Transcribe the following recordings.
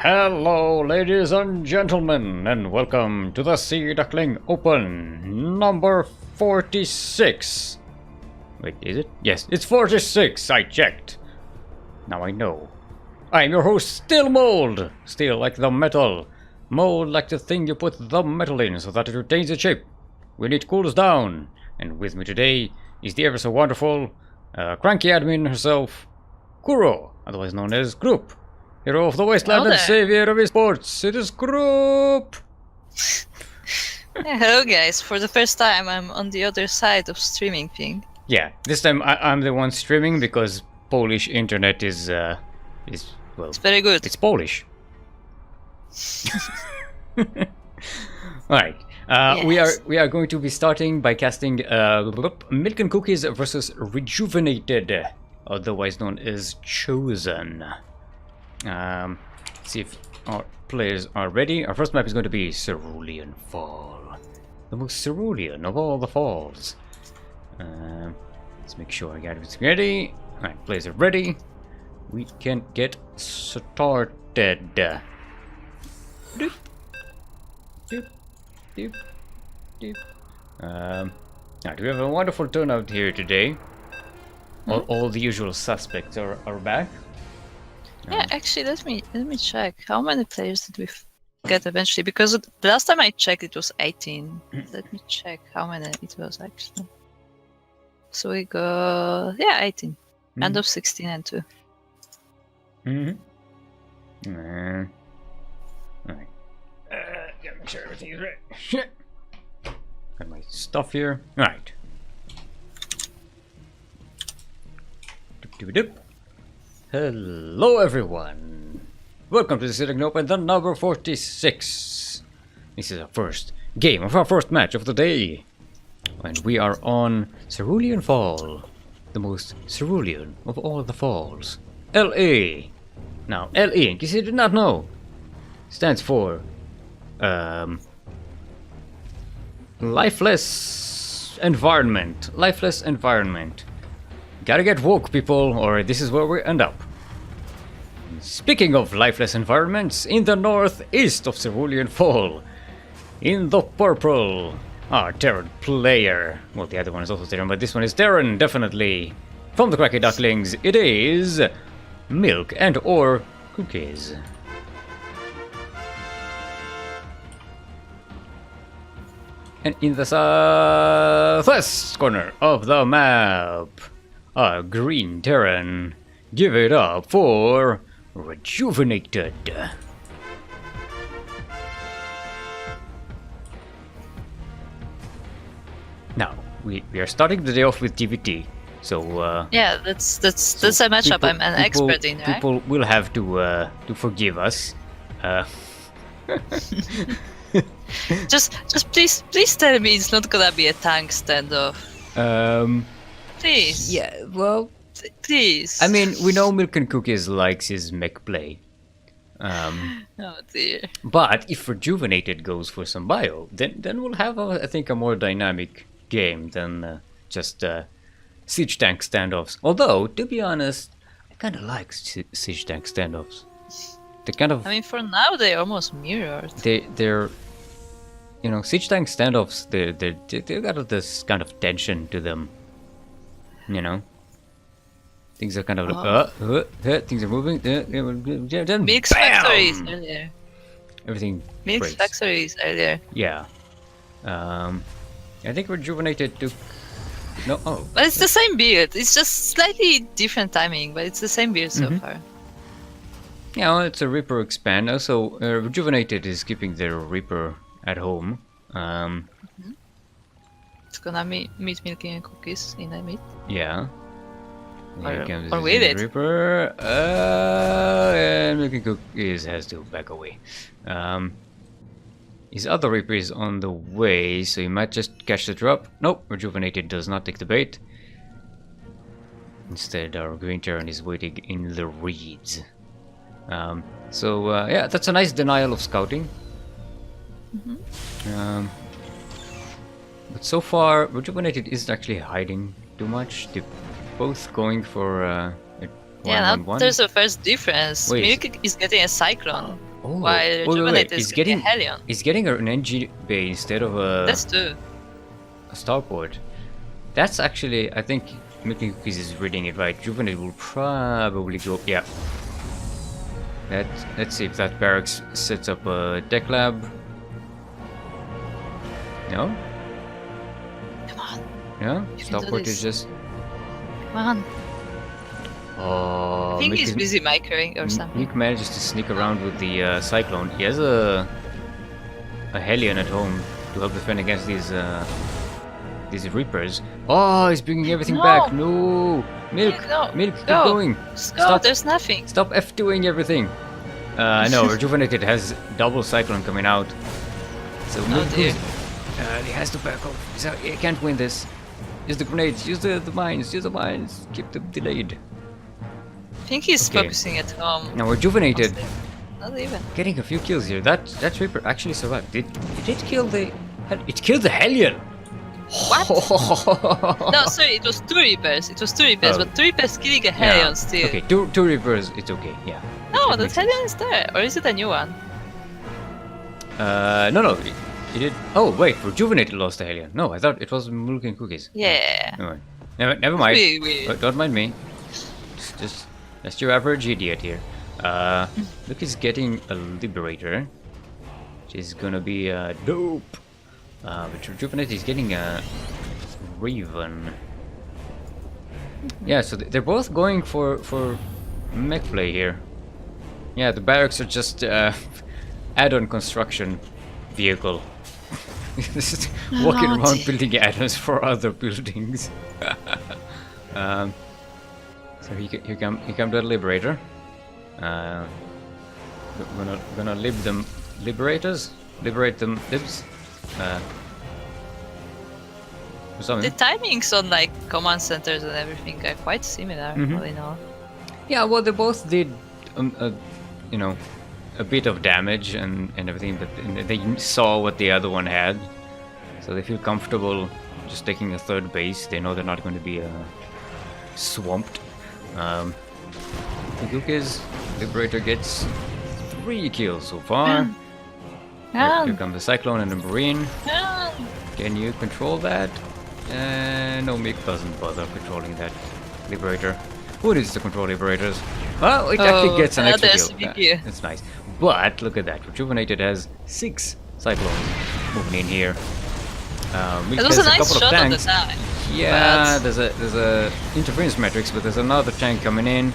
Hello, ladies and gentlemen, and welcome to the Sea Duckling Open number 46. Wait, is it? Yes, it's 46. I checked. Now I know. I'm your host, Steelmold. Steel like the metal. Mold like the thing you put the metal in so that it retains its shape when it cools down. And with me today is the ever so wonderful CranKy admin herself, Kuro, otherwise known as Group. Hero of the Wasteland and savior of esports. It is Group. Hello guys, for the first time I'm on the other side of streaming thing. Yeah, this time I'm the one streaming because Polish internet is well, it's very good. It's Polish. Alright, Yes. we are going to be starting by casting Milk and Cookies versus Rejuvenated, otherwise known as Chosen. See if our players are ready. Our first map is going to be Cerulean Fall, the most cerulean of all the falls. Let's make sure I got everything ready. Alright, players are ready. We can get started. Doop. Doop. Doop. Doop. Alright, we have a wonderful turnout here today. All the usual suspects are back. Yeah, actually, let me check. How many players did we get eventually? Because the last time I checked, it was 18. Let me check how many it was actually. So we got 18. End of 16 and 2. Alright. Gotta make sure everything is right. Got my stuff here. Alright. Doop. Hello everyone! Welcome to the Sea Duckling Open, the number 46. This is our first game of our first match of the day. And we are on Cerulean Fall, the most cerulean of all the falls. LA! Now, LA, in case you did not know, stands for lifeless environment. Lifeless environment. Gotta get woke, people, or this is where we end up. Speaking of lifeless environments, in the northeast of Cerulean Fall, in the purple, our Terran player. Well, the other one is also Terran, but this one is Terran, definitely. From the CranKy Ducklings, it is Milk and or Cookies. And in the southwest corner of the map, a green Terran. Give it up for Rejuvenated. Now, we are starting the day off with TVT, so Yeah, that's a matchup I'm an expert in, right? People will have to forgive us. Just please tell me it's not gonna be a tank standoff. Please. Yeah, well, Please. I mean, we know Milk and Cookies likes his mech play. Oh dear. But if Rejuvenated goes for some bio, then we'll have, I think, a more dynamic game than just siege tank standoffs. Although, to be honest, I kind of like siege tank standoffs. They kind of. I mean, for now they almost mirrored. They're, you know, siege tank standoffs. They got this kind of tension to them. You know, things are kind of things are moving. Then Mix bam! factories earlier. Everything. Mix breaks. factories earlier. Yeah. I think Rejuvenated took. No. Oh. But it's the same build. It's just slightly different timing, but it's the same build so far. Yeah, well, it's a Reaper expand. Also, Rejuvenated is keeping their Reaper at home. It's gonna meet Milky and Cookies in a meet. Yeah. Or with it. Reaper. And Milky Cookies has to back away. His other Reaper is on the way, so he might just catch the drop. Nope, Rejuvenated does not take the bait. Instead, our green Terran is waiting in the reeds. Yeah, that's a nice denial of scouting. But so far, Rejuvenated isn't actually hiding too much. They're both going for Yeah, now 1-1-1. there's a first difference. Wait. Milk is getting a Cyclone. Oh, while wait, Rejuvenate He's is getting a Hellion. He's getting an NG bay instead of That's two. a starport. That's actually, I think Milking Cookies is reading it right. Rejuvenate will probably go. Yeah. Let's see if that barracks sets up a deck lab. No? Come on. Yeah? You can do Starport this. is just. Come on. Oh, I think he's busy microing or something. Nick manages to sneak around with the Cyclone. He has a Hellion at home to help defend against these Reapers. Oh, he's bringing everything back. No! Milk! No, Milk, keep go. going! Just go, Stop. there's nothing. Stop F2ing everything! No, Rejuvenated has double Cyclone coming out. So Milk dear. he has to back off. He can't win this. Use the grenades, use the mines, use the mines. Keep them delayed. I think he's Okay. focusing at home. Now Rejuvenated. Not even. Getting a few kills here. That Reaper actually survived. Did it kill the... It killed the Hellion! What? No, sorry, it was 2 Reapers. It was 2 Reapers, Oh. but 2 Reapers killing a Hellion still. Okay, two Reapers, it's okay, yeah. No, It the makes Hellion is there. Or is it a new one? No, it did... Oh, wait, Rejuvenated lost the Hellion. No, I thought it was Milk and Cookies. Yeah. No, never mind. Weird. Don't mind me. Just your average idiot here. Look, he's getting a Liberator, which is gonna be dope. But Rejuvenate is getting a Raven. Yeah, so they're both going for mech play here. Yeah, the barracks are just add-on construction vehicle. Just walking around building add-ons for other buildings. So here come the Liberator. Gonna liberate them libs. The timings on like command centers and everything are quite similar, all in all. Yeah, well, they both did, you know, a bit of damage and everything, but they saw what the other one had, so they feel comfortable just taking a third base. They know they're not going to be swamped. The Gook is Liberator gets 3 kills so far. Here comes the Cyclone and the Marine. Can you control that? No, Mick doesn't bother controlling that Liberator. Who needs to control Liberators? Well, it actually gets an extra kill. That's nice. But look at that. Rejuvenated has 6 Cyclones moving in here. It was a nice shot on the time. Yeah, there's a interference matrix, but there's another tank coming in.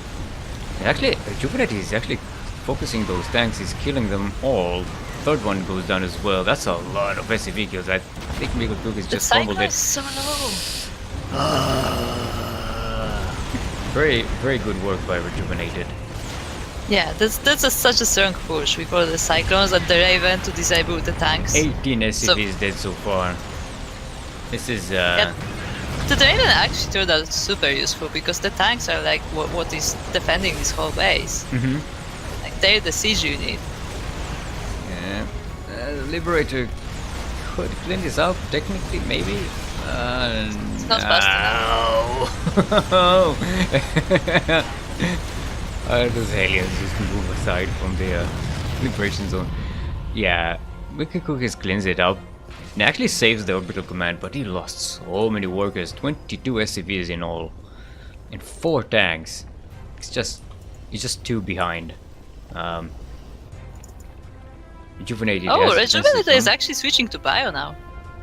And actually, Rejuvenated is actually focusing those tanks. He's killing them all. Third one goes down as well. That's a lot of SCV kills. I think Miko Cook is just fumbled it. So low. Very, very good work by Rejuvenated. Yeah, that's such a strong push with all the Cyclones and the Raven to disable the tanks. 18 SCVs dead so far. This is Yeah, the Raven actually turned out super useful because the tanks are like what is defending this whole base. Like they're the siege unit. Yeah, Liberator could clean this out technically, maybe. It's not fast Those aliens just move aside from the liberation zone. Yeah, Mickey Cookies cleans it up. It actually saves the orbital command, but he lost so many workers. 22 SCVs in all, and 4 tanks. He's just 2 behind. Rejuvenated. Oh, Rejuvenated is actually switching to Bio now.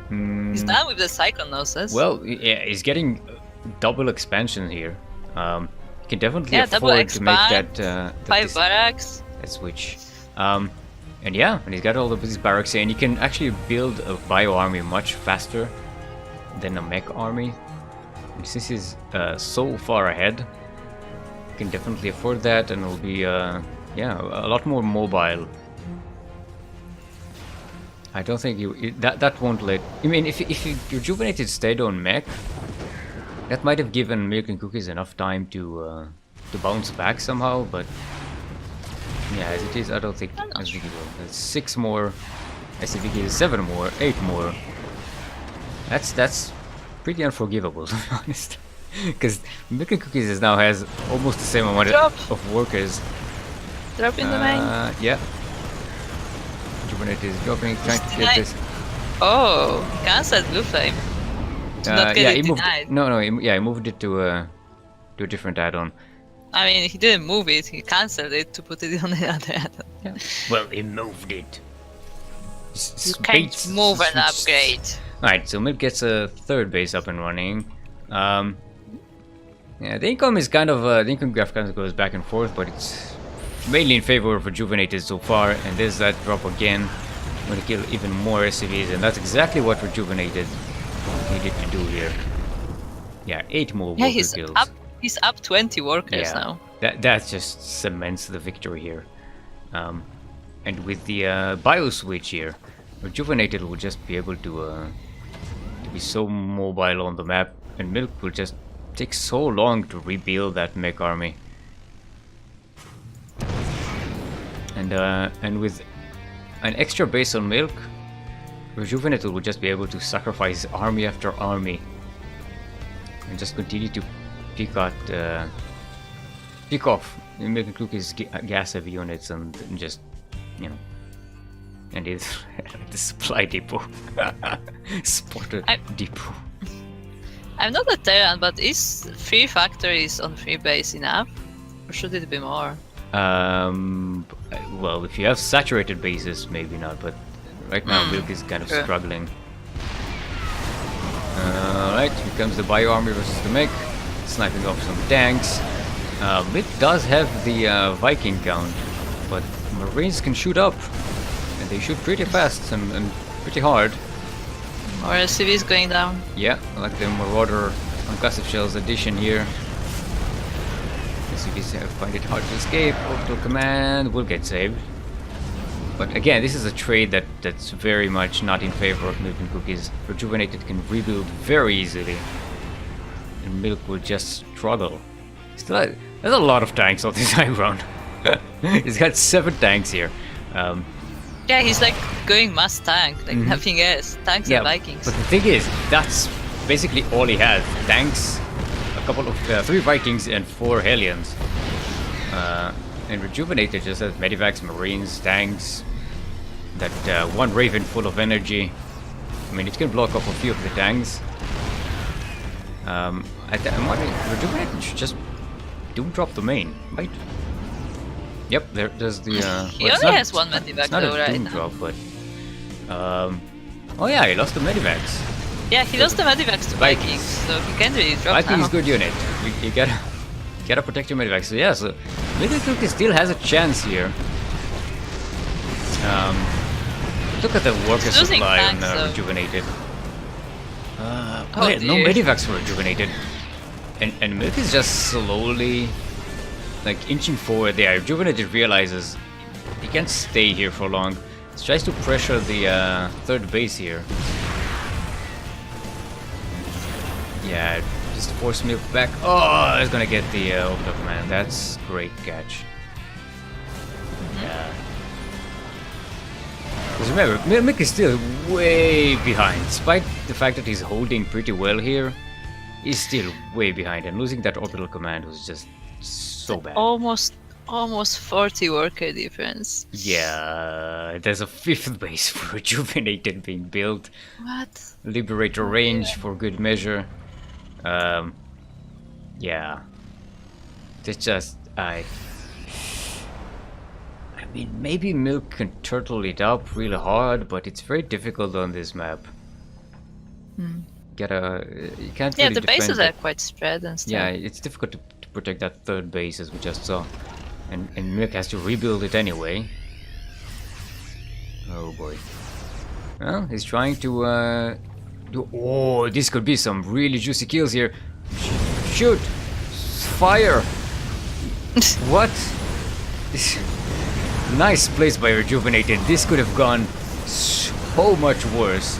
He's done with the Cyclone nonsense. Well, yeah, he's getting double expansion here. He can definitely double afford to make expand, that 5 barracks. that switch. And yeah, and he's got all of these barracks here, and he can actually build a bio army much faster than a mech army. And since he's so far ahead, he can definitely afford that, and will be a lot more mobile. I don't think that won't let. I mean, if Rejuvenated stayed on mech, that might have given Milk and Cookies enough time to bounce back somehow. But yeah, as it is, I don't think it will. There's 6 more SCV, 7 more, 8 more. That's pretty unforgivable, to be honest. Because Milk and Cookies now has almost the same amount of workers. Drop in the main. Yeah. Rejuvenate is dropping, trying to get this. Oh, cancelled Blue Flame. To not get it denied. He moved it to a different add-on. I mean, he didn't move it, he cancelled it to put it on the other add-on. Yeah. Well, he moved it. You can't move an upgrade. Alright, so Milk gets a third base up and running. Yeah, the income is kind of the income graph kind of goes back and forth, but it's mainly in favor of Rejuvenated so far. And there's that drop again. I'm gonna kill even more SCVs, and that's exactly what Rejuvenated needed to do here. Yeah, 8 more worker kills. He's up 20 workers now. That just cements the victory here. And with the bio switch here, Rejuvenated will just be able to be so mobile on the map, and Milk will just take so long to rebuild that mech army. And with an extra base on Milk, Rejuvenated will just be able to sacrifice army after army and just continue to pick off Milk and Cookie's gas heavy units and just, you know, and it's the supply depot. Spotted depot. I'm not a Terran, but is 3 factories on 3 base enough? Or should it be more? Well, if you have saturated bases, maybe not, but right now Milk is kind of struggling. Alright, here comes the bio army versus the mech, sniping off some tanks. Milk does have the Viking count, but Marines can shoot up, and they shoot pretty fast and pretty hard. Or SCVs going down. Yeah, I like the Marauder Concussive Shells addition here. SCVs find it hard to escape. Orbital Command will get saved. But again, this is a trade that's very much not in favor of Milk and Cookies. Rejuvenated can rebuild very easily, and Milk will just struggle. Still, there's a lot of tanks on this high ground. He's got 7 tanks here. Yeah, he's like going mass tank, like nothing else. Tanks and Vikings. But the thing is, that's basically all he has. Tanks, a couple of 3 Vikings and 4 Hellions. And Rejuvenated just has Medivacs, Marines, tanks, that 1 Raven full of energy. I mean, it can block off a few of the tanks. I'm wondering, Rejuvenated should just don't drop the main, right? Yep, there's the. He only has 1 Medivac though, right? It's not a drop, but. Oh yeah, he lost the Medivacs. Yeah, he lost the Medivacs to Vikings, so he can't really drop Vikings now. Good unit. You gotta protect your Medivacs. So yeah, so Milk and Cookie still has a chance here. Look at the worker supply on Rejuvenated. No Medivacs for Rejuvenated. And Milk is just slowly, like, inching forward there. Rejuvenated realizes he can't stay here for long. He tries to pressure the 3rd base here. Yeah, just force Milk back. Oh, he's gonna get the Orbital Command. That's great catch. Yeah. Because remember, Milk is still way behind. Despite the fact that he's holding pretty well here, he's still way behind. And losing that Orbital Command was just so bad. Almost 40 worker difference. Yeah, there's a 5th base for Rejuvenated being built. What? Liberator range for good measure. Yeah. It's just I mean, maybe Milk can turtle it up really hard, but it's very difficult on this map. You can't. Yeah, really the bases that. are quite spread and stuff. Yeah, it's difficult to protect that 3rd base as we just saw, and Milk has to rebuild it anyway. Oh boy. Well, he's trying to do. Oh, this could be some really juicy kills here. Shoot! Fire! What? Nice place by Rejuvenated. This could have gone so much worse.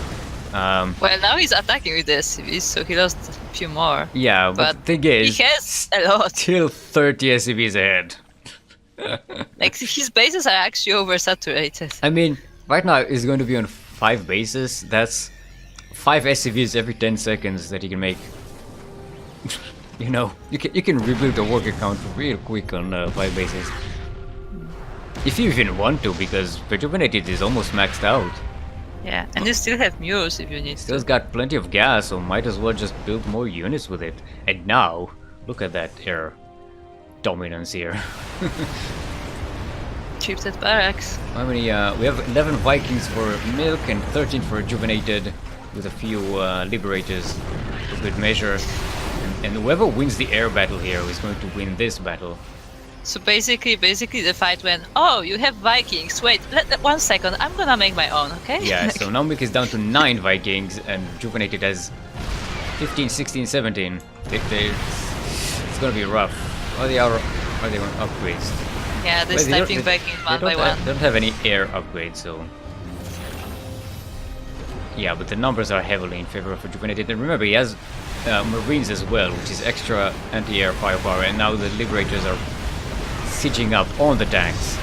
Well, now he's attacking with the SCVs, so he lost a few more. Yeah, but the thing is, he has a lot. Still 30 SCVs ahead. Like, his bases are actually oversaturated. I mean, right now he's going to be on 5 bases. That's 5 SCVs every 10 seconds that he can make. You know, you can rebuild the worker count real quick on 5 bases. If you even want to, because Rejuvenated is almost maxed out. Yeah, and you still have Muse if you need Still's to. got plenty of gas, so might as well just build more units with it. And now, look at that air dominance here. Keep that barracks. How many? We have 11 Vikings for Milk and 13 for Rejuvenated, with a few Liberators for good measure. And whoever wins the air battle here is going to win this battle. So basically the fight went, oh, you have Vikings. Wait, 1 second. I'm gonna make my own, okay? Yeah, so now Milk is down to 9 Vikings, and Rejuvenated has 15, 16, 17. It's gonna be rough. Are they on upgrades? Yeah, they're sniping Vikings one by one. They don't have any air upgrades, so... Yeah, but the numbers are heavily in favor of Rejuvenated. And remember, he has Marines as well, which is extra anti-air firepower, and now the Liberators are sieging up on the tanks.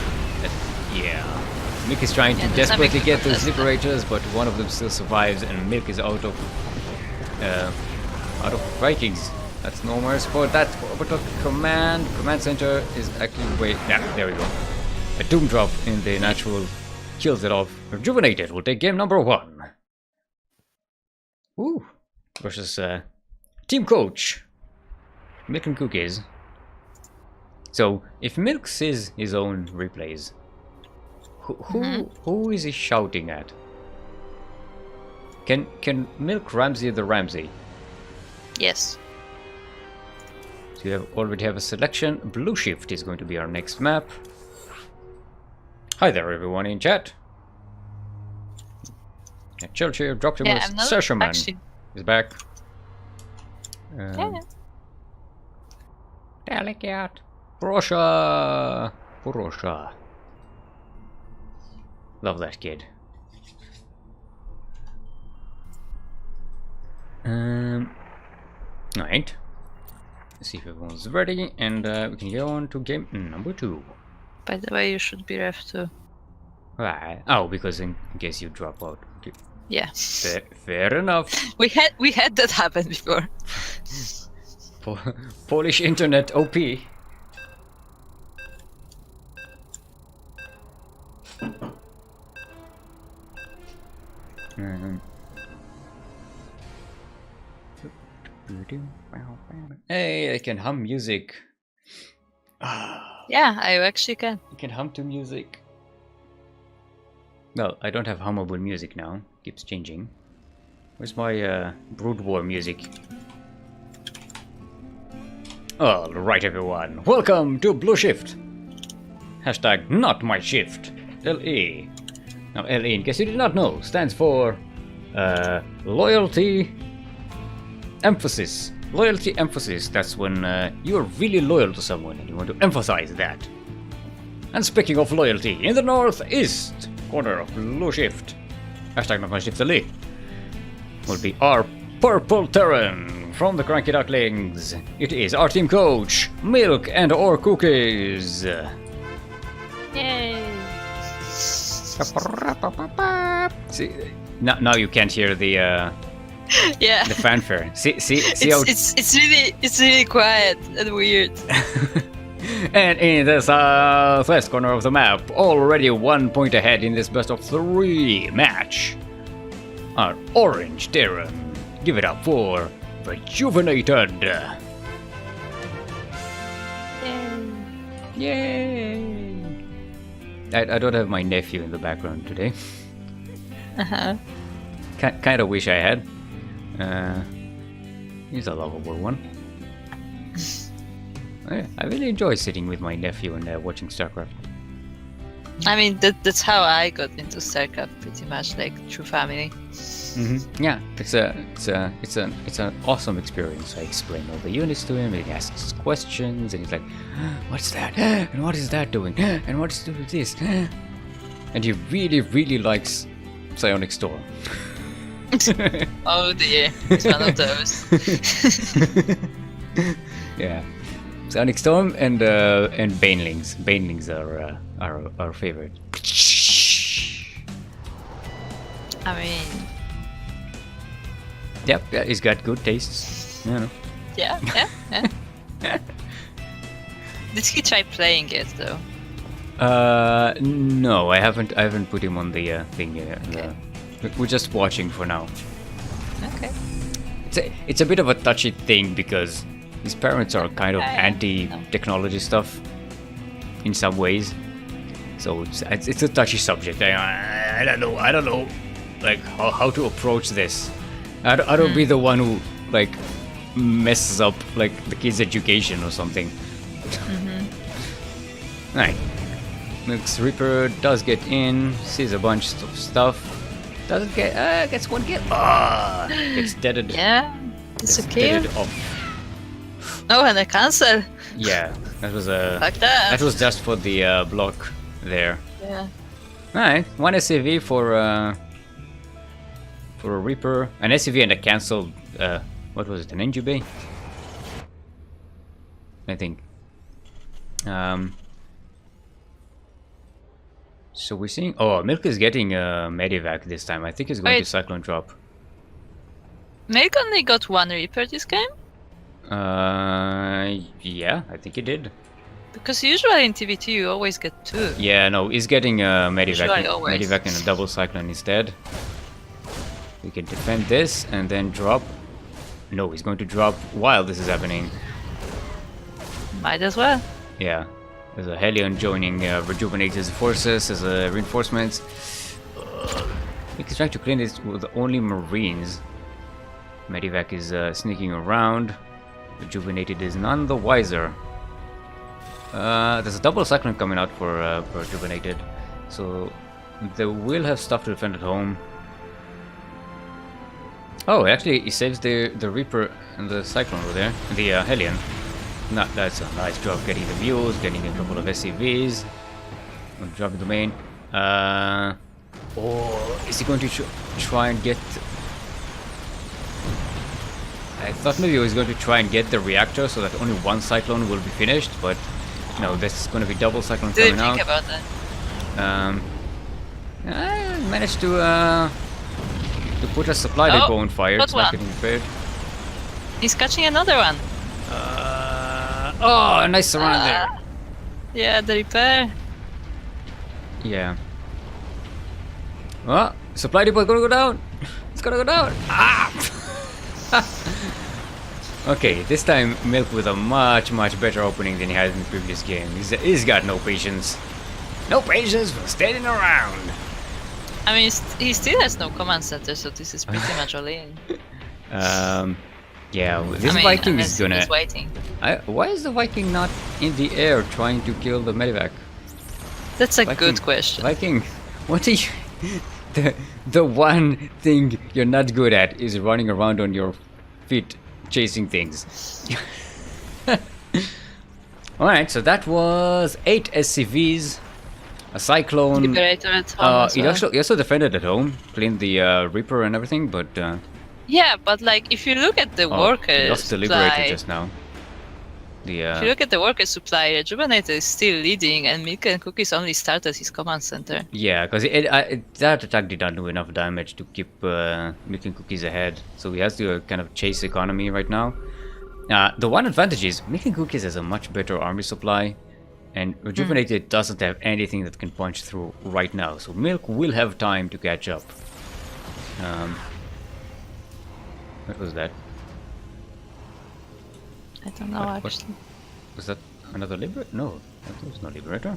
Yeah. Milk is trying to desperately get those Liberators, but one of them still survives, and Milk is out of Vikings. That's no more support. That orbital command center is actually yeah, there we go. A doom drop in the natural kills it off. Rejuvenated will take game number 1. Ooh, versus team coach Milk and Cookies. So if Milk sees his own replays, who is he shouting at? Can Milk Ramsey the Ramsey? Yes. So you already have a selection. Blue Shift is going to be our next map. Hi there, everyone in chat. Churchill, Droptimus, Sesherman is back. Delicate. Porosha. Love that kid. Alright. Let's see if everyone's ready, and we can go on to game number 2. By the way, you should be ref too. Right. Oh, because in case you drop out. Okay. Yeah. Fair enough. We had that happen before. Polish internet OP. Hey, I can hum music. Yeah, I actually can. You can hum to music. Well, I don't have hummable music now. Keeps changing. Where's my Brood War music? Alright, everyone. Welcome to Blue Shift. Hashtag not my shift. LE. Now, LE, in case you did not know, stands for loyalty emphasis. Loyalty emphasis. That's when you are really loyal to someone and you want to emphasize that. And speaking of loyalty, in the northeast corner of Blue Shift, hashtag not my shift LE, will be our purple Terran from the CranKy Ducklings. It is our team coach, Milk and or Cookies. Yay! See, now you can't hear the yeah, the fanfare. See how it's really quiet and weird. And in the southwest corner of the map, already 1 point ahead in this best of 3 match, our orange Terran. Give it up for Rejuvenated. Yay! I don't have my nephew in the background today. Kind of wish I had. He's a lovable one. I really enjoy sitting with my nephew and watching StarCraft. I mean, that's how I got into StarCraft, pretty much, like through family. Mm-hmm. Yeah, it's an awesome experience. I explain all the units to him, and he asks questions, and he's like, "What's that? And what is that doing? And what's doing this?" And he really likes Psionic Storm. Oh dear, it's one of those. Yeah, Psionic Storm and Banelings. Banelings are our favorite. I mean, yep, yeah, he's got good tastes. You know. Yeah. Did he try playing it though? No, I haven't put him on the thing yet. Okay. We're just watching for now. Okay. It's a bit of a touchy thing because his parents are kind of anti-technology stuff in some ways. So it's a touchy subject. I don't know, like how to approach this. I don't be the one who like messes up like the kid's education or something. Alright. Milk's Reaper does get in, sees a bunch of stuff. Doesn't get gets one kill. Gets deaded. Yeah, it's Gets okay. deaded off. Oh, and I cancel. Yeah, that was a Like that. that was just for the block there. Yeah. Alright, one SCV for a Reaper, an SCV and a cancelled what was it, an NGB? I think. So we're seeing Milk is getting a Medivac this time. I think he's going to Cyclone Drop. Milk only got one Reaper this game? Yeah, I think he did. Because usually in TVT you always get two. Yeah, no, he's getting a Medivac, always. Medivac and a double Cyclone instead. We can defend this and then drop. No, he's going to drop while this is happening. Might as well. Yeah, there's a Hellion joining Rejuvenated's forces as a reinforcement. He's trying to clean this with only Marines. Medivac is sneaking around. Rejuvenated is none the wiser. There's a double Cyclone coming out for Rejuvenated, so they will have stuff to defend at home. Oh, actually, he saves the Reaper and the Cyclone over there, the Hellion. That's a nice job getting the mules, getting a couple of SCVs. Dropping the main. Or is he going to try and get? I thought maybe he was going to try and get the reactor so that only one Cyclone will be finished, but no, this is going to be double Cyclone coming out. Did think about that? I managed to put a supply depot on fire. It's not getting repaired. He's catching another one. Oh, nice surround there. Yeah, the repair. Yeah. Oh, supply depot is gonna go down. It's gonna go down. Ah! Okay, this time Milk with a much better opening than he had in the previous game. He's got no patience. No patience for standing around. I mean, he still has no command center, so this is pretty much all in. Yeah, this Viking is gonna. He's waiting. Why is the Viking not in the air trying to kill the Medivac? That's a good question. Viking, what are you? The one thing you're not good at is running around on your feet chasing things. Alright, so that was 8 SCVs, a Cyclone. Liberator at home he also defended at home, cleaned the Reaper and everything, but. Yeah, but like if you look at the workers, lost the Liberator just now. If you look at the worker supply, Rejuvenator is still leading, and Milk and Cookies only started his command center. Yeah, because that attack did not do enough damage to keep Milk and Cookies ahead, so he has to kind of chase economy right now. The one advantage is Milk and Cookies has a much better army supply, and Rejuvenated doesn't have anything that can punch through right now, so Milk will have time to catch up. What was that? I don't know actually. Was that another Liberator? No, that was no Liberator.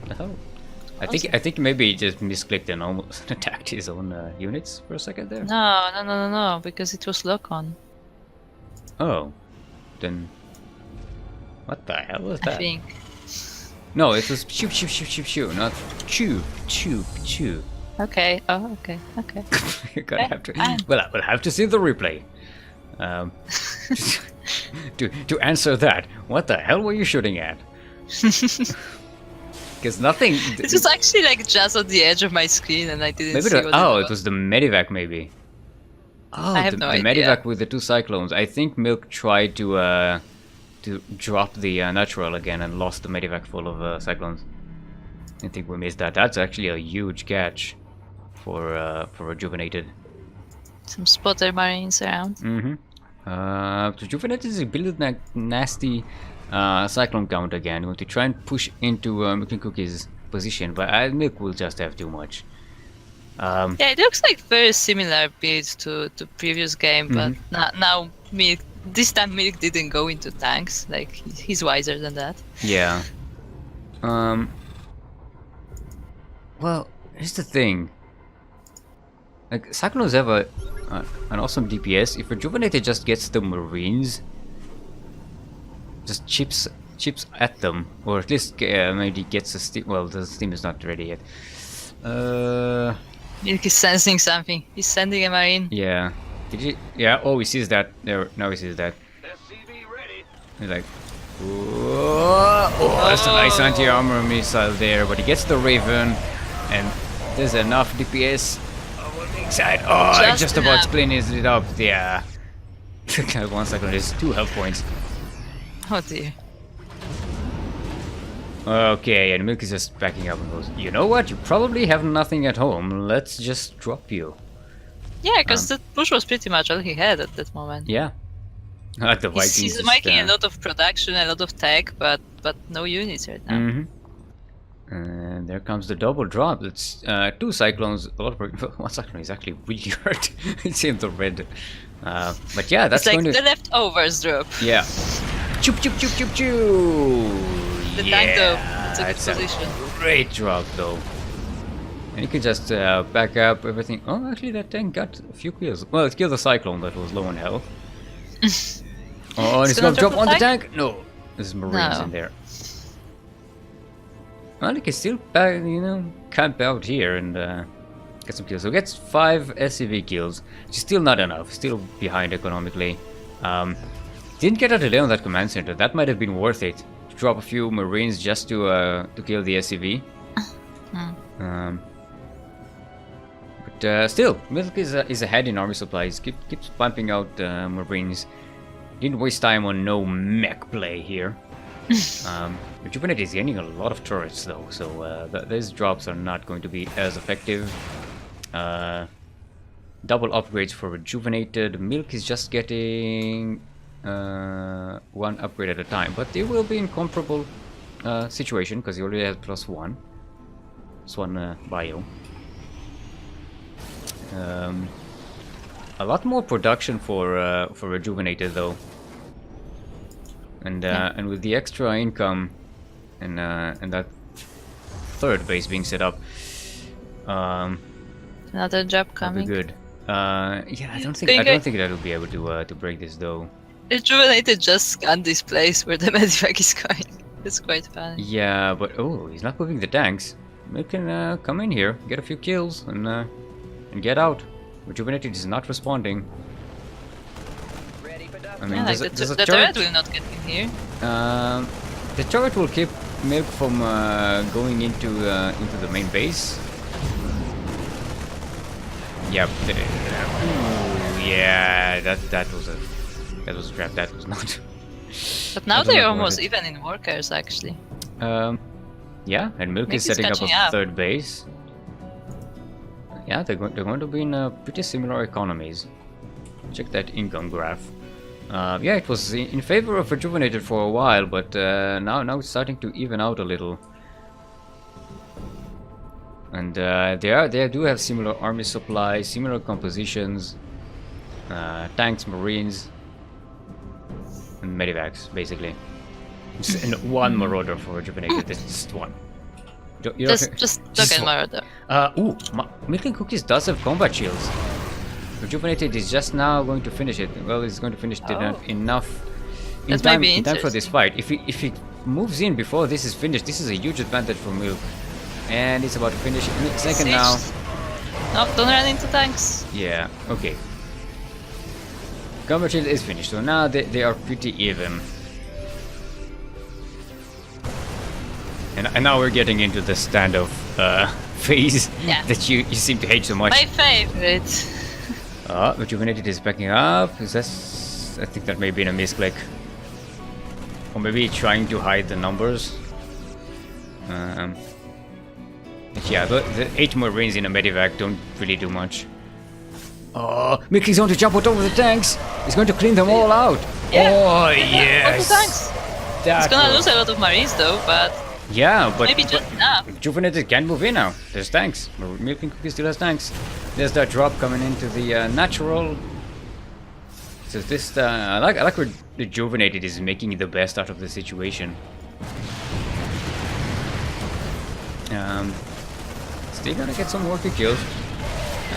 What the hell? I think maybe he just misclicked and almost attacked his own units for a second there. No, because it was lock on. Oh, then what the hell was that? I think. No, it was shoot, not chew. Okay. Oh, okay. You're gonna have to. Well, I will have to see the replay. To answer that, what the hell were you shooting at? Because nothing. It was actually like just on the edge of my screen, and I didn't see what it was. It was the Medivac maybe. Oh, I have no idea. The Medivac with the 2 Cyclones. I think Milk tried to drop the natural again and lost the Medivac full of Cyclones. I think we missed that. That's actually a huge catch for Rejuvenated. Some spotter marines around. Rejuvenate is a build nasty Cyclone count again. Going to try and push into Milk Cookie's position, but Milk will just have too much. Yeah, it looks like very similar builds to previous game, but now Milk. This time Milk didn't go into tanks. Like he's wiser than that. Yeah. Well, here's the thing. Like Cyclones have an awesome DPS. If Rejuvenated just gets the Marines, just chips at them, or at least maybe gets a steam. Well, the steam is not ready yet. Milk is sensing something. He's sending a Marine. Yeah. Did you? Yeah. Oh, he sees that. There. Now he sees that. He's like, oh, that's a nice anti-armor missile there. But he gets the Raven, and there's enough DPS. Side. Oh, just about cleans it up. Yeah. 1 second. There's 2 health points. Oh dear. Okay, and Milk is just backing up and goes, you know what? You probably have nothing at home. Let's just drop you. Yeah, because that push was pretty much all he had at that moment. Yeah. The Vikings he's making a lot of production, a lot of tech, but no units right now. And there comes the double drop. It's 2 Cyclones. A lot of 1 Cyclone is actually really hurt. It's in the red. But yeah, that's it's like going to... the leftovers drop. Yeah. Choop choop choop choop choop. The tank though, it's a good position. A great drop though. And you can just back up everything. Oh, actually that tank got a few kills. Well, it killed the Cyclone that was low on health. Oh, and it's gonna drop on the tank? No. There's Marines in there. Well, you can still, camp out here and get some kills. So gets 5 SCV kills, which is still not enough. Still behind economically. Didn't get a delay on that command center. That might have been worth it. To drop a few Marines just to kill the SCV. But still, Milk is ahead in army supplies. Keeps pumping out Marines. Didn't waste time on no mech play here. Rejuvenate is gaining a lot of turrets though, so these drops are not going to be as effective. Double upgrades for Rejuvenated. Milk is just getting 1 upgrade at a time, but they will be in comparable situation because he already has +1. +1 bio. A lot more production for Rejuvenated though. And with the extra income and that 3rd base being set up, another job coming. Be good. Yeah, I don't think that will be able to break this though. Rejuvenated just scanned this place where the medivac is going. It's quite funny. Yeah, but he's not moving the tanks. We can come in here, get a few kills, and get out. Rejuvenated is not responding. I mean, yeah, the turret will not get in here. The turret will keep Milk from going into the main base. Yep. Ooh, yeah, that was a trap. That was not. But now they're almost even in workers, actually. Yeah, and Milk is setting up a 3rd base. Yeah, they're going to be in pretty similar economies. Check that income graph. Yeah, it was in favor of Rejuvenated for a while, but now it's starting to even out a little. And they do have similar army supply, similar compositions, tanks, Marines, and medivacs, basically. And 1 Marauder for Rejuvenated. It's just 1. Just look at Marauder. Milk and Cookies does have combat shields. Rejuvenated is just now going to finish it. Well, he's going to finish it enough in time for this fight. If he moves in before this is finished, this is a huge advantage for Milk. And it's about to finish in a second now. No, don't run into tanks. Yeah, okay. Combat shield is finished, so now they are pretty even. And now we're getting into the standoff phase that you seem to hate so much. My favorite. Rejuvenated is backing up. I think that may be a misclick. Or maybe trying to hide the numbers. But yeah, the 8 Marines in a medivac don't really do much. Oh, Mickey's going to jump over the tanks. He's going to clean them all out. Yeah. Oh, All the yes. tanks. That It's gonna was- lose a lot of marines though, but Yeah, but maybe just enough. Rejuvenated can move in now. There's tanks. Milking Cookie still has tanks. There's that drop coming into the natural. So this, I like where Rejuvenated is making the best out of the situation. Still gonna get some worker kills.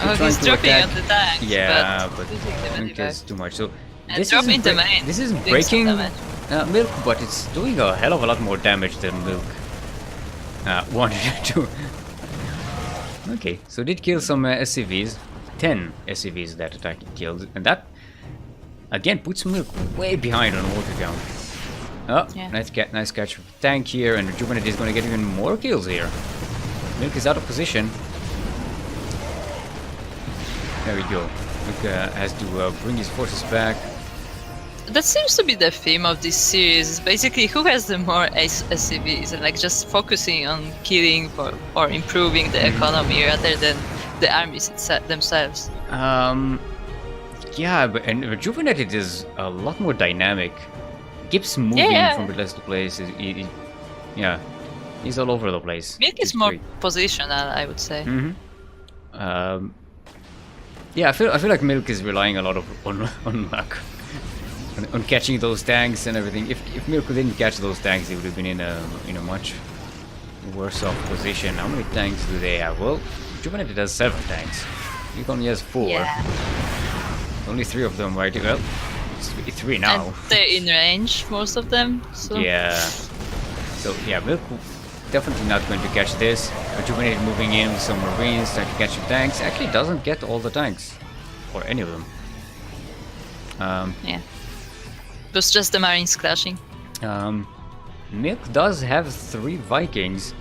Oh, trying he's to dropping attack. on the tanks. Yeah, but losing the I think medivac. it's too much. So And this drop isn't into main. this isn't Doing some breaking damage. Milk, but it's doing a hell of a lot more damage than Milk wanted it to. Okay, so did kill some SCVs. 10 SCVs that attack killed, and that again puts Milk way behind on worker count. Oh, Yeah. nice catch of tank here, and Rejuvenate is going to get even more kills here. Milk is out of position. There we go. Milk has to bring his forces back. That seems to be the theme of this series. Is basically who has the more SCVs and like just focusing on killing or improving the economy rather than the armies themselves. Yeah, and Rejuvenated is a lot more dynamic. Keeps moving Yeah. from place to place. Yeah, he's all over the place. Milk It's is more great. positional, I would say. Yeah, I feel like Milk is relying a lot on luck, on catching those tanks and everything. If Milk didn't catch those tanks, he would have been in a much worse off position. How many tanks do they have? Well, Rejuvenated has 7 tanks. Milk only has 4. Yeah. Only 3 of them, right? Well, it's 3 now. And they're in range, most of them. So. Yeah. So yeah, Milk definitely not going to catch this. Rejuvenated moving in with some marines, trying to catch the tanks. Actually doesn't get all the tanks. Or any of them. Yeah. It was just the marines clashing. Milk does have 3 Vikings.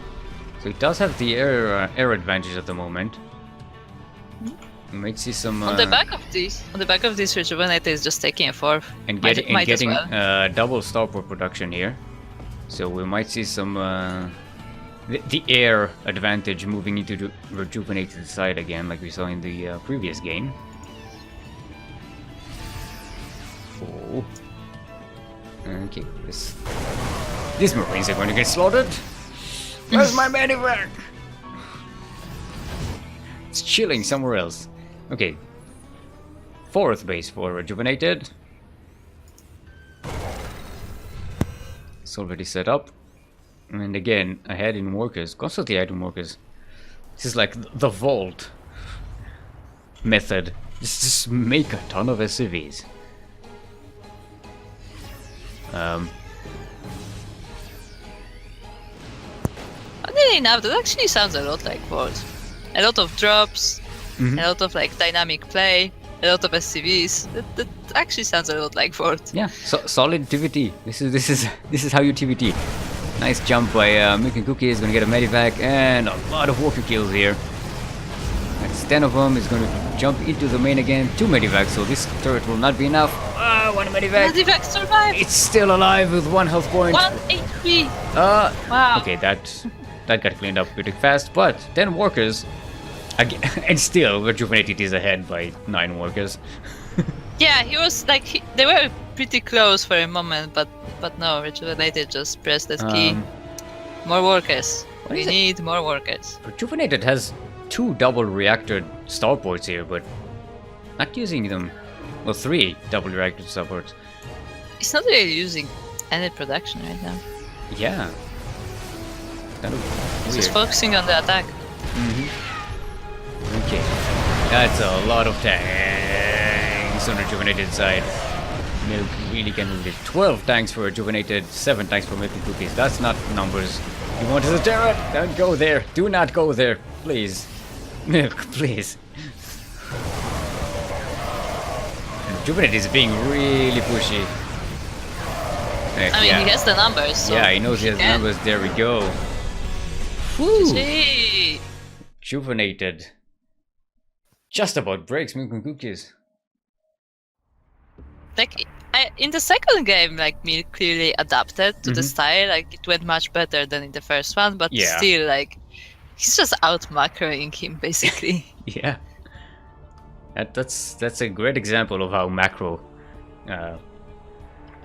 So it does have the air advantage at the moment. We might see some On the back of this, Rejuvenated is just taking a 4th. and Might as getting well. double starport production here. So we might see some the air advantage moving into the Rejuvenated side again, like we saw in the previous game. Oh. Okay, these marines are going to get slaughtered. Where's my medevac? It's chilling somewhere else. Okay. 4th base for Rejuvenated. It's already set up. And again, ahead in workers. Constantly ahead in workers. This is like the vault method. Just make a ton of SCVs. Funnily enough, that actually sounds a lot like Vault. A lot of drops, a lot of like dynamic play, a lot of SCVs. That actually sounds a lot like Vault. Yeah, solid TVT. This is how you TVT. Nice jump by Milk and Cookie. Is gonna get a medivac and a lot of worker kills here. That's 10 of them. Is gonna jump into the main again. 2 medivacs, so this turret will not be enough. Ah, 1 medivac. Medivac survived! It's still alive with 1 health point. 183! Wow. Okay, that got cleaned up pretty fast, but 10 workers. Again, and still, Rejuvenated is ahead by 9 workers. Yeah, he was like, they were pretty close for a moment, but no, Rejuvenated just pressed that key. More workers. We need more workers. Rejuvenated has 2 double reactor starports here, but not using them. Well, 3 double reactor starports. It's not really using any production right now. Yeah. Kind of He's weird. just focusing on the attack. Okay. That's a lot of tanks on Rejuvenated side. Milk really can hold it. 12 tanks for Rejuvenated, 7 tanks for Milk and Cookies. That's not numbers you want as a turret. Don't go there. Do not go there. Please. Milk, please. And Rejuvenated is being really pushy. I mean, he has the numbers. So yeah, he knows he has the can. numbers. There we go. Whew. Gee. Rejuvenated. Just about breaks Milk and Cookies. Like, in the second game, like, Milk clearly adapted to the style. Like, it went much better than in the first one, but Yeah. still, like, he's just out macroing him, basically. Yeah. That's a great example of how macro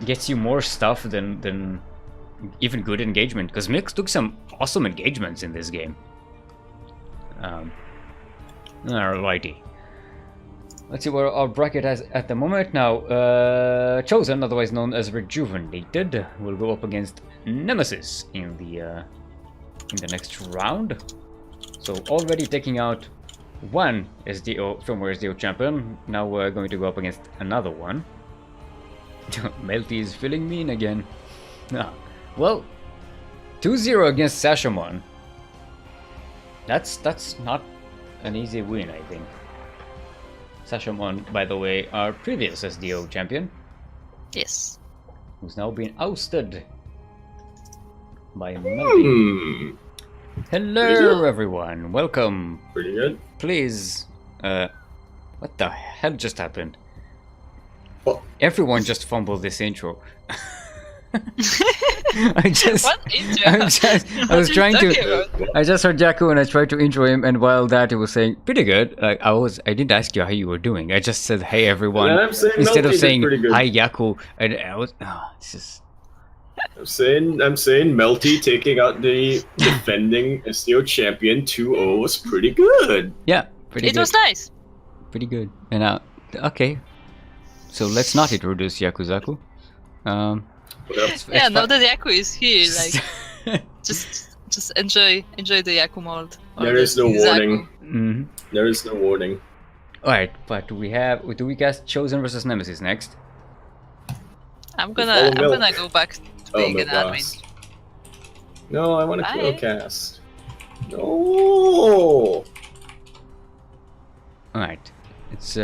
gets you more stuff than even good engagement. Because Milk took some awesome engagements in this game. Alrighty. Let's see where our bracket is at the moment now. Chosen, otherwise known as Rejuvenated, will go up against Nemesis in the next round. So already taking out one former SDO champion. Now we're going to go up against another one. Melty is feeling mean again. Well, 2-0 against Sashamon. That's not an easy win, I think. Sashamon, by the way, our previous SDO champion. Yes. Who's now been ousted by Melty. Hello, everyone. Welcome. Pretty good. Please, what the hell just happened? What? Everyone just fumbled this intro. I just heard Yaku and I tried to intro him, and while that he was saying pretty good. Like I didn't ask you how you were doing. I just said hey everyone instead of saying hi Yaku, and I was this is. I'm saying Melty taking out the defending SDO champion 2-0 was pretty good. Yeah, pretty good. It was nice. Pretty good. And now, okay. So let's not introduce Yakuzaku. Yeah, now that Yaku is here, like just enjoy the Yaku mold. There is no warning. Mm-hmm. There is no warning. Alright, but do we cast Chosen versus Nemesis next? I'm gonna go back to being an admin. No, I want to kill cast. No. Alright. It's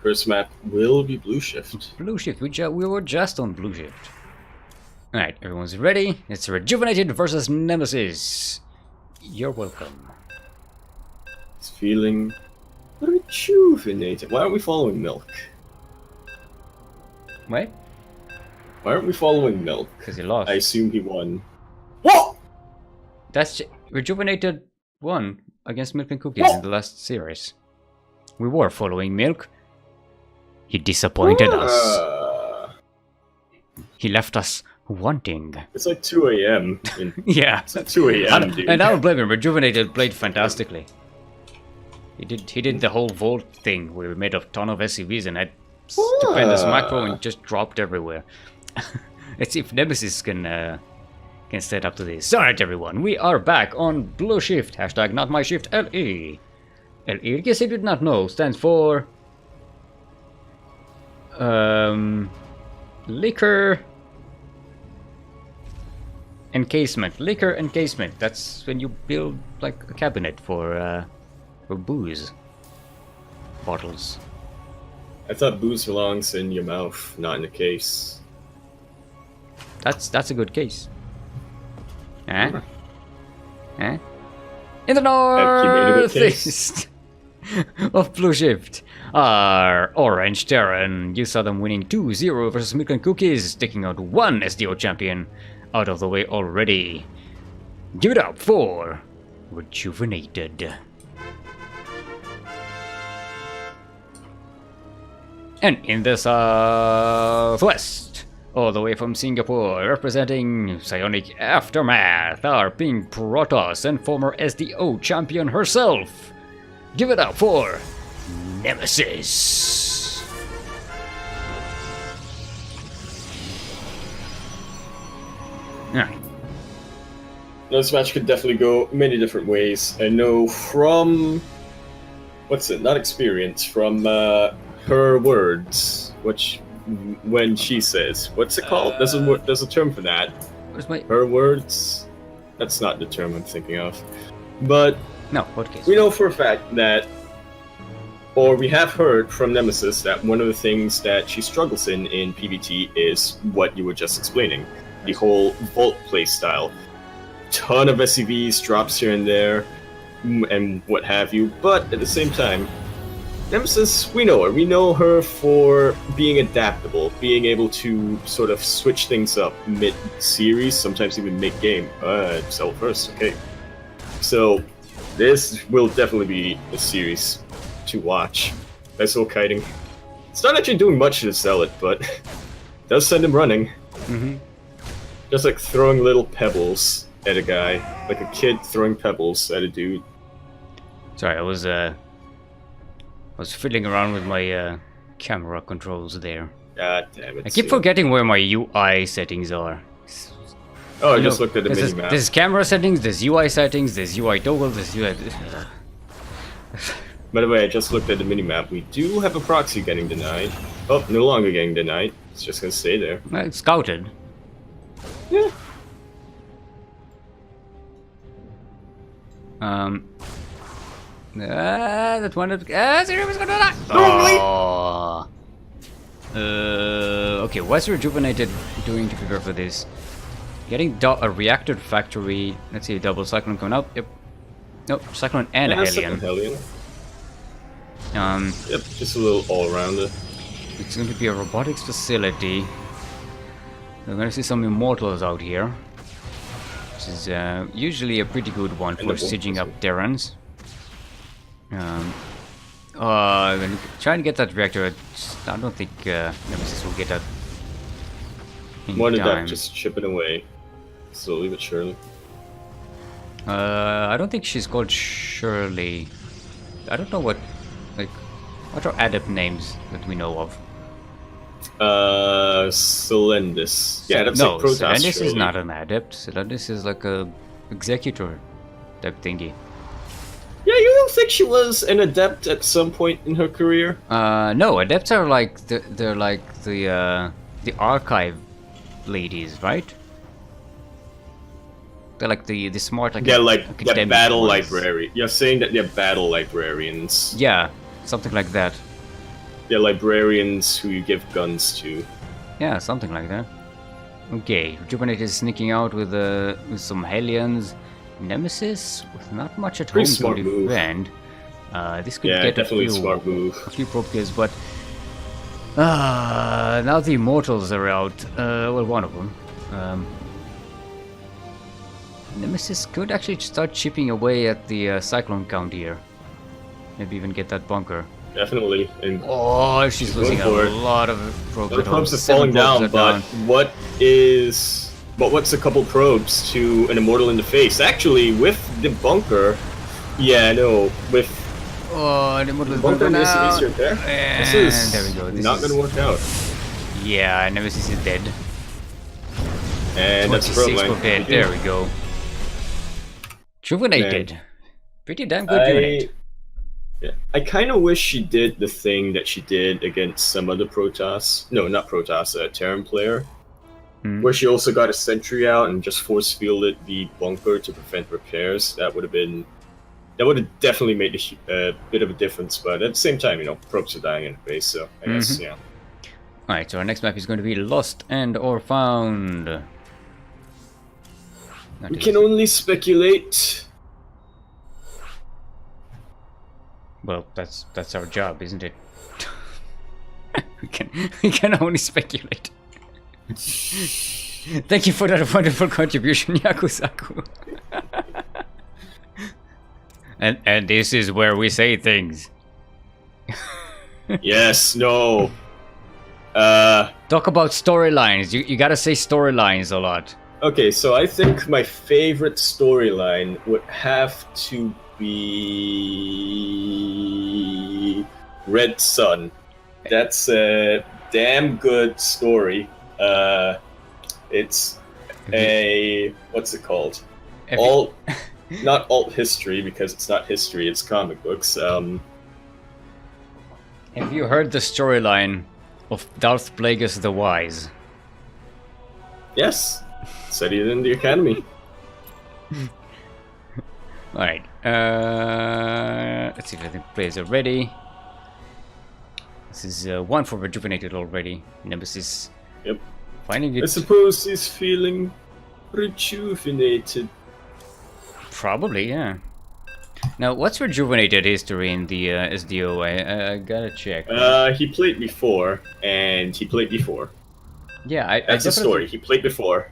first map will be Blue Shift. Blue Shift. We were just on Blue Shift. Alright, everyone's ready. It's Rejuvenated versus Nemesis. You're welcome. It's feeling rejuvenated. Why aren't we following Milk? Wait? Why aren't we following Milk? Because he lost. I assume he won. What? That's Rejuvenated won against Milk and Cookies in the last series. We were following Milk. He disappointed us. He left us wanting. It's like 2 a.m. Yeah. It's like 2 a.m. dude. And I don't blame him. Rejuvenated played fantastically. He did the whole vault thing where we made a ton of SCVs and had stupendous macro and just dropped everywhere. Let's see if Nemesis can set up to this. Alright everyone, we are back on Blue Shift. Hashtag not my shift LE. LE, in case you did not know, stands for liquor encasement. Liquor encasement. That's when you build like a cabinet for booze bottles. I thought booze belongs in your mouth, not in a case. That's a good case. Huh? Huh? In the northeast of Blue Shift, our Orange Terran. You saw them winning 2-0 versus Milk and Cookies, taking out one SDO champion out of the way already. Give it up for Rejuvenated. And in the southwest, all the way from Singapore, representing Psionic Aftermath, our Pink Protoss and former SDO champion herself. Give it up for Nemesis. Alright. This match could definitely go many different ways. I know from not experience, from her words, which when she says, what's it called? There's a term for that. Her words. That's not the term I'm thinking of. But no, what case? We know for a fact that, or we have heard from Nemesis that one of the things that she struggles in PvT is what you were just explaining, the whole vault playstyle. Ton of SCVs, drops here and there, and what have you. But at the same time, Nemesis, we know her. We know her for being adaptable, being able to sort of switch things up mid-series, sometimes even mid-game. Sell first, okay. So, this will definitely be a series to watch. Bicycle kiting. It's not actually doing much to sell it, but it does send him running. Mm-hmm. Just like throwing little pebbles at a guy, like a kid throwing pebbles at a dude. Sorry, I was fiddling around with my camera controls there. God damn it. I keep forgetting where my UI settings are. Oh, I just looked at the This minimap. is camera settings, there's UI settings, there's UI toggle, there's UI... By the way, I just looked at the minimap. We do have a proxy getting denied. Oh, no longer getting denied. It's just gonna stay there. Well, it's scouted. Yeah. That one... Zero is gonna die! No, Oh. Okay, what's Rejuvenated doing to prepare for this? Getting a reactor factory. Let's see, double cyclone coming up. Yep. Nope, cyclone and a Hellion. Hellion. Yep, just a little all-rounder. It's going to be a robotics facility. We're going to see some immortals out here, which is usually a pretty good one for sieging up Terrans. I'm gonna try and get that reactor. I don't think Nemesis will get that in One of time. them, just chip it away. Slowly but surely. I don't think she's called Shirley. I don't know what are adept names that we know of. Celendis. Yeah, that's no, like Protoss. Celendis is surely. not an adept. Celendis is like a executor type thingy. Yeah, you don't think she was an adept at some point in her career? No, adepts are like they're like the archive ladies, right? They're like the smart like Yeah, like the academic battle ones. library. You're saying that they're battle librarians. Yeah, something like that. They're librarians who you give guns to. Yeah, something like that. Okay, Rejuvenate is sneaking out with some Hellions. Nemesis with not much at Pretty home smart to move. defend. This could Yeah, get definitely a a few, smart move. a few probe kills, but now the Immortals are out. Well, one of them. Nemesis could actually start chipping away at the Cyclone count here. Maybe even get that bunker. Definitely. And Oh, she's losing a going for it. lot of probes. the probes are falling down, but what's a couple probes to an immortal in the face? Actually, with the bunker, yeah, no, with Oh, the Immortal is bunker going and down. right there, And this is there we go. This not is- going to work out. Yeah, Nemesis is dead. And that's the probe 26 line. for dead. There we go. Juvenated. Pretty damn good unit. I kind of wish she did the thing that she did against some other Protoss. No, not Protoss, a Terran player. Where she also got a sentry out and just force fielded the bunker to prevent repairs. That would have definitely made a bit of a difference. But at the same time, probes are dying in the base, so I guess, yeah. Alright, so our next map is going to be Lost and or Found. We can only speculate. Well, that's our job, isn't it? we can only speculate. Thank you for that wonderful contribution, Yakuzaku. and this is where we say things. Yes, no. Talk about storylines. You gotta say storylines a lot. Okay, so I think my favorite storyline would have to be Red Sun. That's a damn good story. It's what's it called? Not alt history, because it's not history, it's comic books. Have you heard the storyline of Darth Plagueis the Wise? Yes, studied in the academy. Alright, let's see if the players are ready. This is one for Rejuvenated already. Nemesis. Yep. Finding it. I suppose he's feeling rejuvenated. Probably, yeah. Now, what's Rejuvenated history in the SDO? I gotta check. He played before, and he played before. Yeah, That's the story. He played before.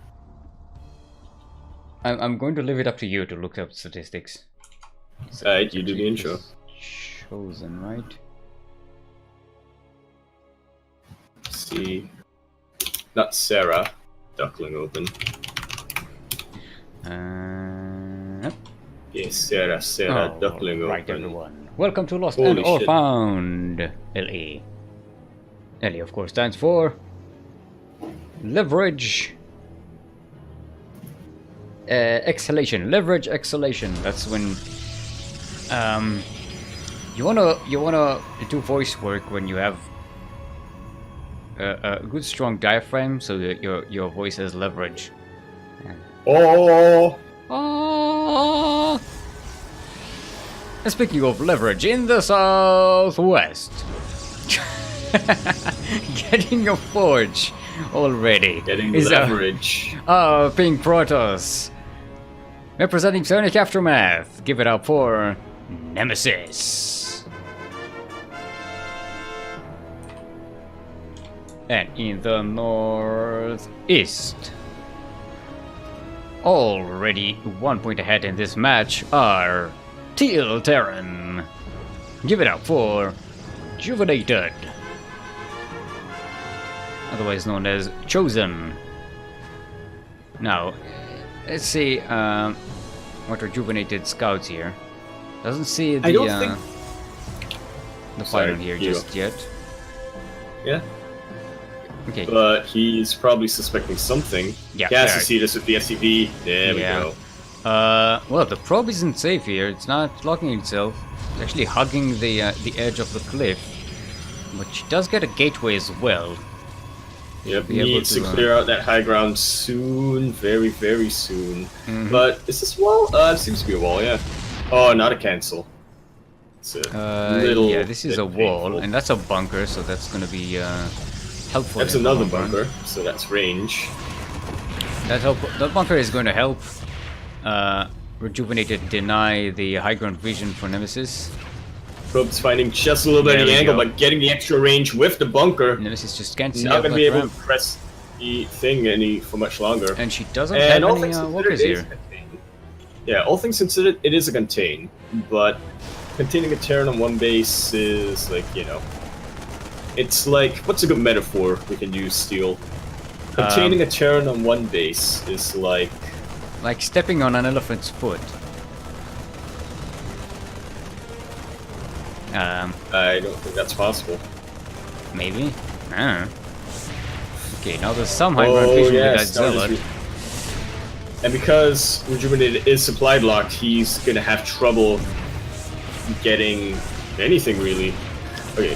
I'm going to leave it up to you to look up statistics. Alright, you do the intro. Chosen, right? See, not Sarah. Duckling Open. Yep. Yes, Sarah. Duckling right, Open. everyone. Welcome to Lost Holy and or shit. Found. LE. LE, of course, stands for leverage. Exhalation. Leverage exhalation. That's when you wanna do voice work when you have a good strong diaphragm, so that your voice has leverage. Oh! And speaking of leverage, in the southwest, getting a forge already. Getting is leverage. Pink Protoss. Representing Sonic Aftermath, give it up for Nemesis. And in the northeast, already 1 point ahead in this match are Teal Terran. Give it up for Juvenated, otherwise known as Chosen. Now, let's see what Rejuvenated scouts here. Doesn't see the I don't think... the Sorry, final here you just yet. Yeah. Okay. But he's probably suspecting something. Yeah, He has there. to see this with the SCV. There we Yeah. go. Well, the probe isn't safe here. It's not locking itself. It's actually hugging the edge of the cliff. But she does get a gateway as well. Yep, Be able needs to to, clear out that high ground soon. Very, very soon. Mhm. But is this wall? It seems to be a wall, yeah. Oh, not a cancel. It's a little yeah, this is bit a wall, painful. and that's a bunker, so that's gonna be helpful. That's in the another long run. bunker, so that's range. That bunker is going to help Rejuvenated deny the high ground vision for Nemesis. Probe's finding just a little bit There of the we angle, go. but getting the extra range with the bunker. Nemesis just can't see Not up gonna that be able ramp. to press the thing for much longer. And she doesn't And have all any things considered, walkers it is here. contained. Yeah, all things considered, it is a contain, but containing a Terran on one base is like, you know, it's like, what's a good metaphor we can use, Steel? Containing a Terran on one base is like stepping on an elephant's foot. I don't think that's possible. Maybe? I don't know. Okay, now there's some high ground vision with that now it is zealot. and because Rejuvenated is supply blocked, he's gonna have trouble getting anything really. Okay,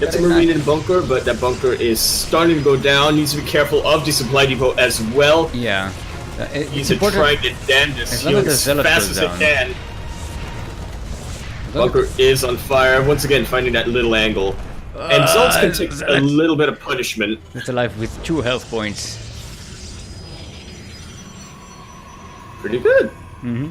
gets a Marine in bunker, but that bunker is starting to go down. Needs to be careful of the supply depot as well. Yeah. It's He's important. trying to damn this as long as the as zealot fast goes as it down. can. As long Bunker is on fire, once again finding that little angle. And Zolts can take a Zealot. little bit of punishment. It's alive with 2 health points. Pretty good. Mm-hmm.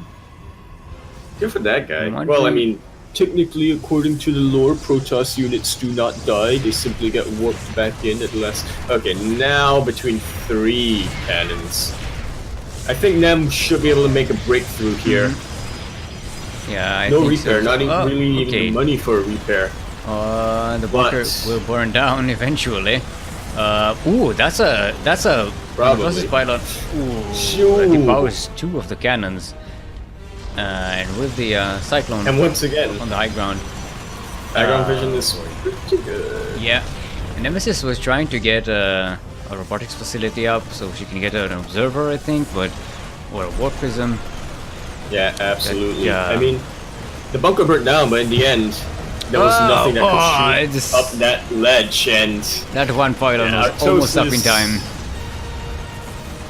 Good for that guy. One Well, I thing- mean, technically, according to the lore, Protoss units do not die. They simply get warped back in at last. Okay, now between 3 cannons. I think Nem should be able to make a breakthrough here. Yeah, I No think repair, so. not even Oh, really even okay. the money for a repair. The bunker But- will burn down eventually. Ooh, that's a Probably. Versus pylon. Ooh, Shoo. that devours 2 of the cannons. And with the cyclone And once again, on the high ground. high ground vision is pretty good. Yeah, and Nemesis was trying to get a robotics facility up so she can get an observer, I think, or a warp prism. Yeah, absolutely. Yeah. I mean, the bunker burnt down, but in the end, there was nothing that could shoot up that ledge, and That one pylon Yeah, was almost up in Artosis- time,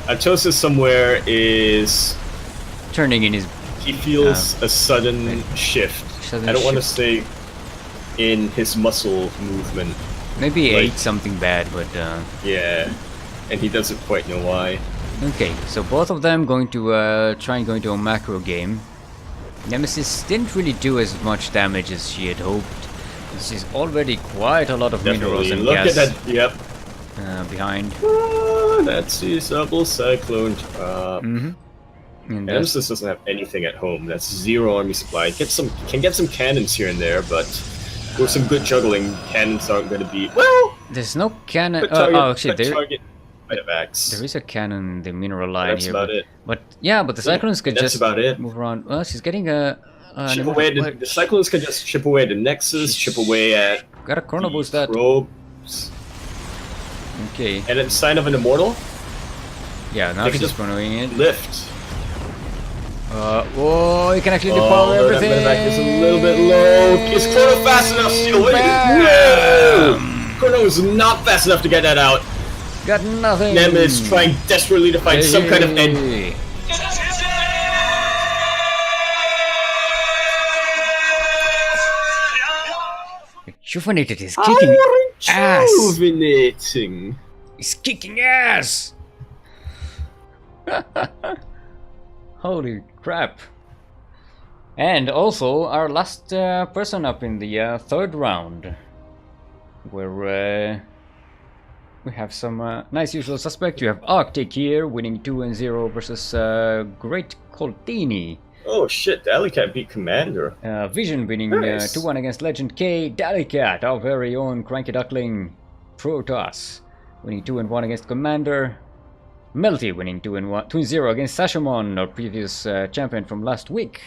Artosis somewhere is... turning in his. He feels a sudden shift. Sudden I don't want to shift. say in his muscle movement. Maybe he Like- ate something bad, but Yeah, and he doesn't quite know why. okay. So both of them going to try and go into a macro game. Nemesis didn't really do as much damage as she had hoped. This is already quite a lot of minerals Definitely. and Look gas at that. Yep. behind. That's the double cyclone drop. Mm-hmm. And Nemesis doesn't have anything at home. That's 0 army supply. Can get some cannons here and there, but with some good juggling, cannons aren't going to be well. there's no cannon. Target, Actually, there is a cannon in the mineral line That's here. about it. But yeah, but the Cyclones could That's just about it. move around. Well, she's getting a. Chip away the Cyclones can just chip away the Nexus, chip away at Got a chrono the boost that. probes. Okay. And then sign of an immortal. Yeah, now They can she's just chronoing it. lift. Whoa, you can actually depower That everything. medevac is a little bit low. Is Chrono fast enough, Steel? Bam! Chrono is not fast enough to get that out. Got nothing. Nem is trying desperately to find some kind of end. Hey. Rejuvenated is kicking ass. Rejuvenating. He's kicking ass. Holy crap. And also our last person up in the third round, where we have some nice usual suspect. You have Arctic here winning 2-0 versus Great Coltini. Oh shit, the Alley Cat beat Commander. Vision winning Nice. 2-1 against Legend K. Dalicat, our very own CranKy Duckling Protoss, winning 2-1 against Commander. Melty winning 2-0 against Sashamon, our previous champion from last week.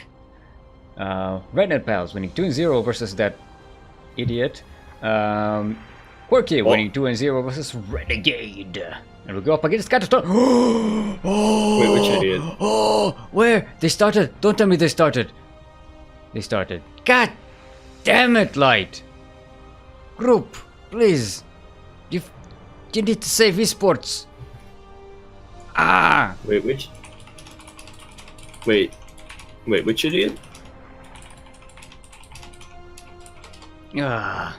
Rednet Pals winning 2-0 versus that idiot. Quirky winning 2-0 versus Renegade. And we go up against Catastrophe. Oh, Wait, which idiot? Oh, where? They started. Don't tell me they started. They started. God damn it, Light. Group, please. You need to save esports. Ah. Wait, which idiot? Ah.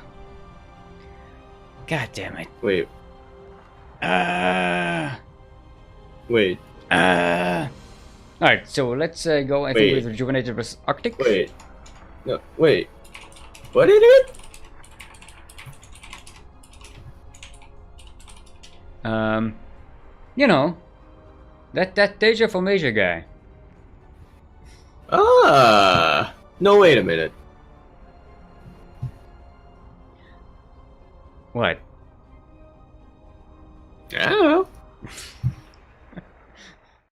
God damn it. Wait. Wait. Alright, so let's go, I think, with Rejuvenated versus Arctic. Wait. No, wait. What idiot? You know, that Deja from Asia guy. Ah. No, wait a minute. What? I don't know.